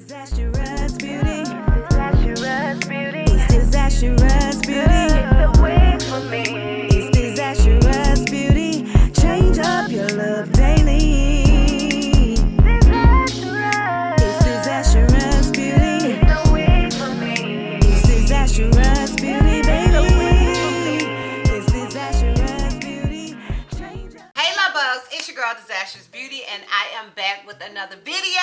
Disastrous beauty. Disastrous beauty. It's disastrous beauty. It's the way for me. It's disastrous beauty. Change up your look daily. Disastrous. It's disastrous beauty. It's the way for me. It's disastrous beauty, baby. It's disastrous beauty. Change up. Hey love bugs, it's your girl Disastrous Beauty and I am back with another video.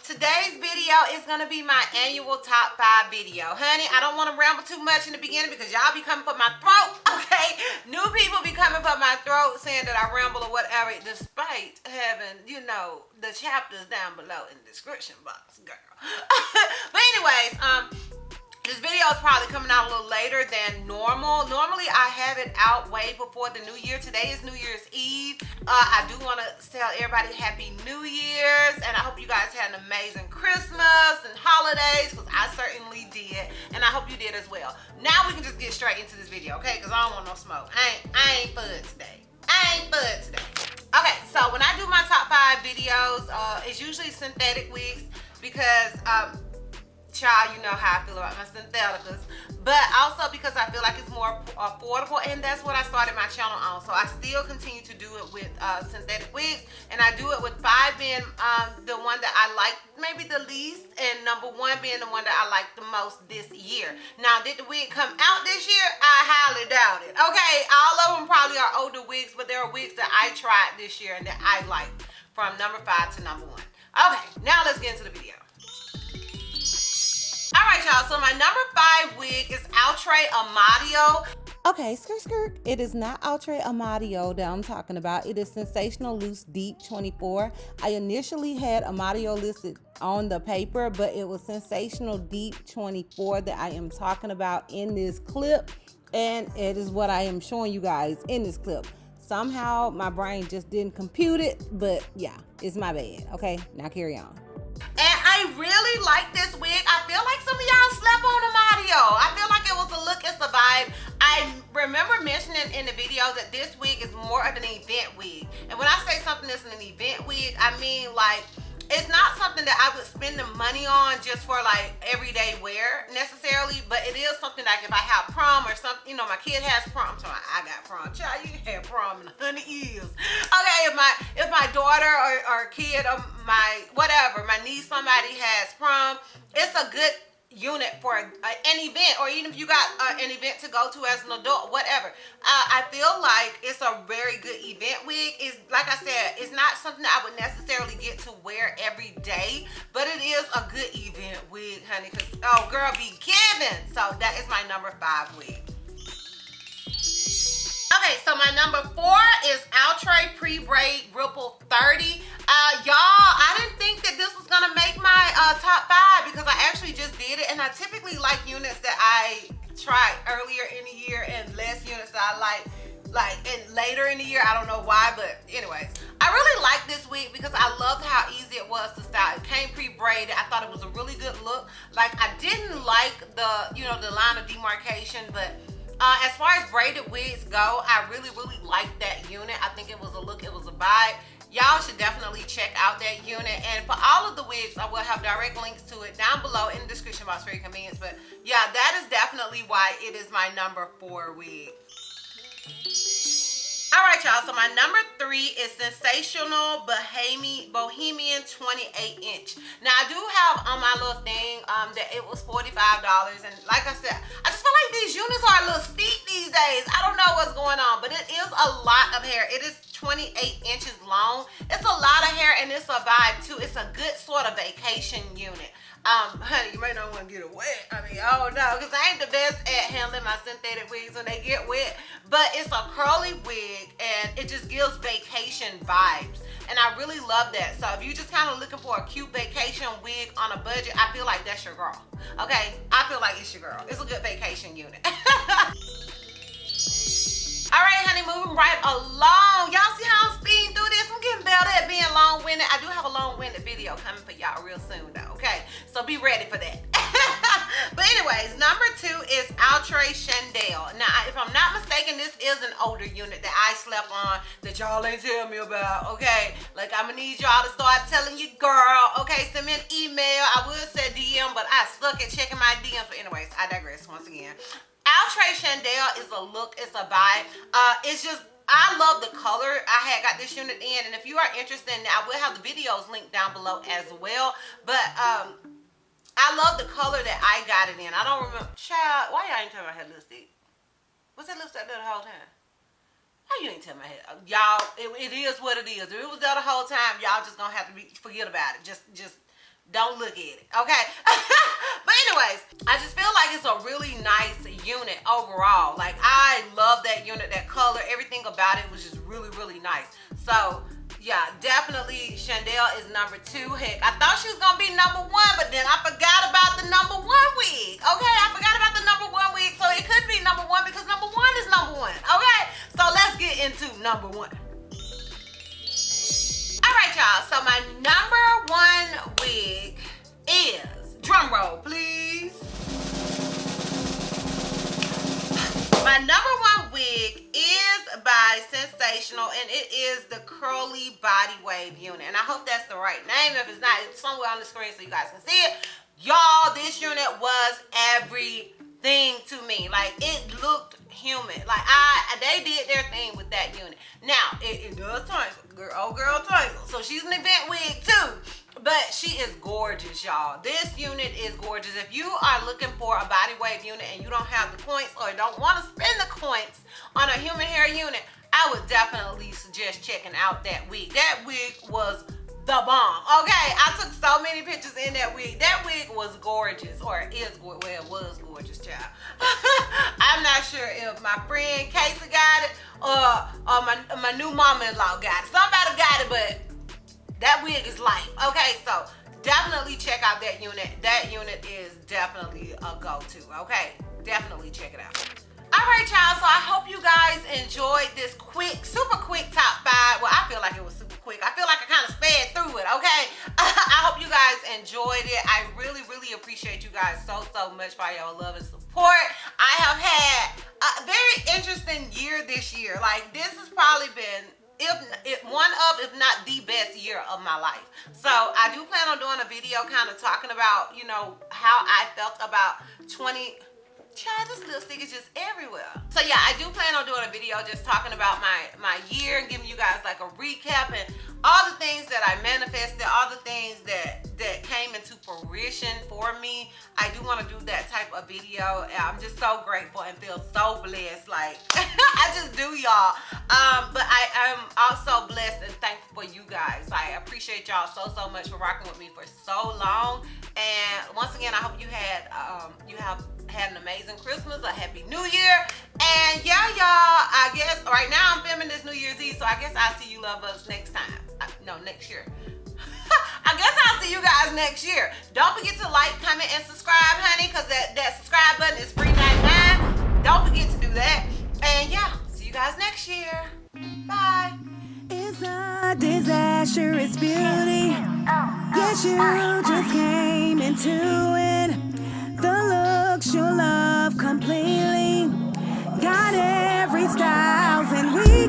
Today's video is gonna be my annual top 5 video. Honey, I don't wanna ramble too much in the beginning because y'all be coming for my throat, okay? New people be coming for my throat saying that I ramble or whatever, despite having, you know, the chapters down below in the description box, girl. But anyways, this video is probably coming out a little later than normal. Normally, I have it out way before the new year. Today is New Year's Eve. I do want to tell everybody Happy New Year's, and I hope you guys had an amazing Christmas and holidays, because I certainly did, and I hope you did as well. Now we can just get straight into this video, okay? Because I don't want no smoke. I ain't fud today. Okay, so when I do my top 5 videos, it's usually synthetic wigs because child, you know how I feel about my syntheticals, but also because I feel like it's more affordable, and that's what I started my channel on. So I still continue to do it with synthetic wigs, and I do it with 5 being the one that I like maybe the least, and number 1 being the one that I like the most this year. Now, did the wig come out this year? I highly doubt it. Okay, all of them probably are older wigs, but there are wigs that I tried this year and that I liked, from number 5 to number 1. Okay, now let's get into the video. Alright y'all, so my number 5 wig is Outre Amadio. Okay, skirt. It is not Outre Amadio that I'm talking about. It is Sensational Loose Deep 24. I initially had Amadio listed on the paper, but it was Sensational Deep 24 that I am talking about in this clip. And it is what I am showing you guys in this clip. Somehow my brain just didn't compute it, but yeah, it's my bad. Okay, now carry on. And I really like this wig. I feel like some of y'all slept on Amadio. I feel like it was a look, it's a vibe. I remember mentioning in the video that this wig is more of an event wig. And when I say something is an event wig, I mean like, it's not something that I would spend the money on just for like everyday wear necessarily, but it is something like if I have prom or something, you know, my kid has prom, so I got prom. Child, you had prom in 100 years. Okay, if my daughter or kid or my whatever, my niece, somebody has prom, it's a good unit for an event, or even if you got an event to go to as an adult, whatever. I feel like it's a very good event wig. It's like I said, it's not something that I would necessarily get to wear every day, but it is a good event wig, honey, because oh girl be giving. So that is my number 5 wig. Okay, so my number 4 is Outre Pre-Braid Ripple 30. Y'all, I didn't think that this was gonna make my top 5 because I actually just did it, and I typically like units that I tried earlier in the year and less units that I like in later in the year. I don't know why, but anyways, I really like this wig because I loved how easy it was to style. It came pre-braided. I thought it was a really good look. Like, I didn't like the, you know, the line of demarcation, but as far as braided wigs go, I really liked that unit. I think it was a look, it was a vibe. Y'all should definitely check out that unit. And for all of the wigs, I will have direct links to it down below in the description box for your convenience. But yeah, that is definitely why it is my number 4 wig. Alright y'all, so my number 3 is Sensational Bohemian 28-inch. Now I do have on my little thing that it was $45, and like I said, I just feel like these units are a little steep these days. I don't know what's going on, but it is a lot of hair. It is 28 inches long. It's a lot of hair, and it's a vibe too. It's a good sort of vacation unit. Honey, you may not want to get it wet. I mean, oh no, because I ain't the best at handling my synthetic wigs when they get wet, but it's a curly wig and it just gives vacation vibes, and I really love that. So if you're just kind of looking for a cute vacation wig on a budget, I feel like that's your girl. Okay, I feel like it's your girl. It's a good vacation unit. Alright honey, moving right along. Y'all see how I'm speeding through this? I'm getting better at being long-winded. I do have a long-winded video coming for y'all real soon though, okay? So be ready for that. But anyways, number 2 is Outre Chandelle. Now, if I'm not mistaken, this is an older unit that I slept on that y'all ain't tell me about, okay? Like, I'm gonna need y'all to start telling your girl, okay? Send me an email. I would say guys suck at checking my DMs. But anyways, I digress once again. Outre Chandel is a look, it's a buy. It's just, I love the color. I had got this unit in, and if you are interested in it, I will have the videos linked down below as well. But I love the color that I got it in. I don't remember, child, why y'all ain't tell me I had lipstick? What's that lipstick there the whole time? Why you ain't tell me I had? Y'all, it is what it is. If it was there the whole time, y'all just gonna have to forget about it. Just don't look at it, okay? But anyways, I just feel like it's a really nice unit overall. Like, I love that unit, that color, everything about it was just really, really nice. So, yeah, definitely Chandel is number 2. Heck, I thought she was gonna be number 1, but then I forgot about the number 1 wig, okay? I forgot about the number 1 wig, so it could be number 1 because number 1 is number 1, okay? So let's get into number 1. Alright, y'all, so my number 1 wig is, drum roll please. My number 1 wig is by Sensational, and it is the curly body wave unit, and I hope that's the right name. If it's not, it's somewhere on the screen so you guys can see it. Y'all, this unit was everything to me. Like, it looked human. Like, they did their thing with that unit. Now, it does twinkle. Old girl twinkle. So she's an event wig too. But she is gorgeous, y'all. This unit is gorgeous. If you are looking for a body wave unit and you don't have the points or don't want to spend the coins on a human hair unit, I would definitely suggest checking out that wig. That wig was the bomb. Okay, I took so many pictures in that wig. That wig was gorgeous, or is, well, it was gorgeous, child. I'm not sure if my friend Casey got it or my new mama-in-law got it. Somebody got it, but that wig is life. Okay, so definitely check out that unit. That unit is definitely a go-to. Okay, definitely check it out. All right, y'all, so I hope you guys enjoyed this quick, super quick top 5. Well, I feel like it was super quick. I feel like I kind of sped through it, okay? I hope you guys enjoyed it. I really, really appreciate you guys so much for your love and support. I have had a very interesting year this year. Like, this has probably been, if not the best year of my life. So I do plan on doing a video kind of talking about, you know, how I felt about Child, this lipstick is just everywhere. So yeah, I do plan on doing a video just talking about my year and giving you guys like a recap and all the things that I manifested, all the things that came into fruition for me. I do want to do that type of video. I'm just so grateful and feel so blessed. Like, I just do, y'all. But I'm also blessed and thankful for you guys. I appreciate y'all so much for rocking with me for so long. And once again, I hope you have had an amazing Christmas, a happy New Year. And yeah, y'all, I guess right now I'm filming this New Year's Eve, so I guess I'll see you lovers next time. No, next year. I guess I'll see you guys next year. Don't forget to like, comment, and subscribe, honey, because that subscribe button is free $99. Don't forget to do that. And yeah, see you guys next year. Bye. It's a disastrous beauty. Yes, you just came into it. The looks you love completely. Got every style and we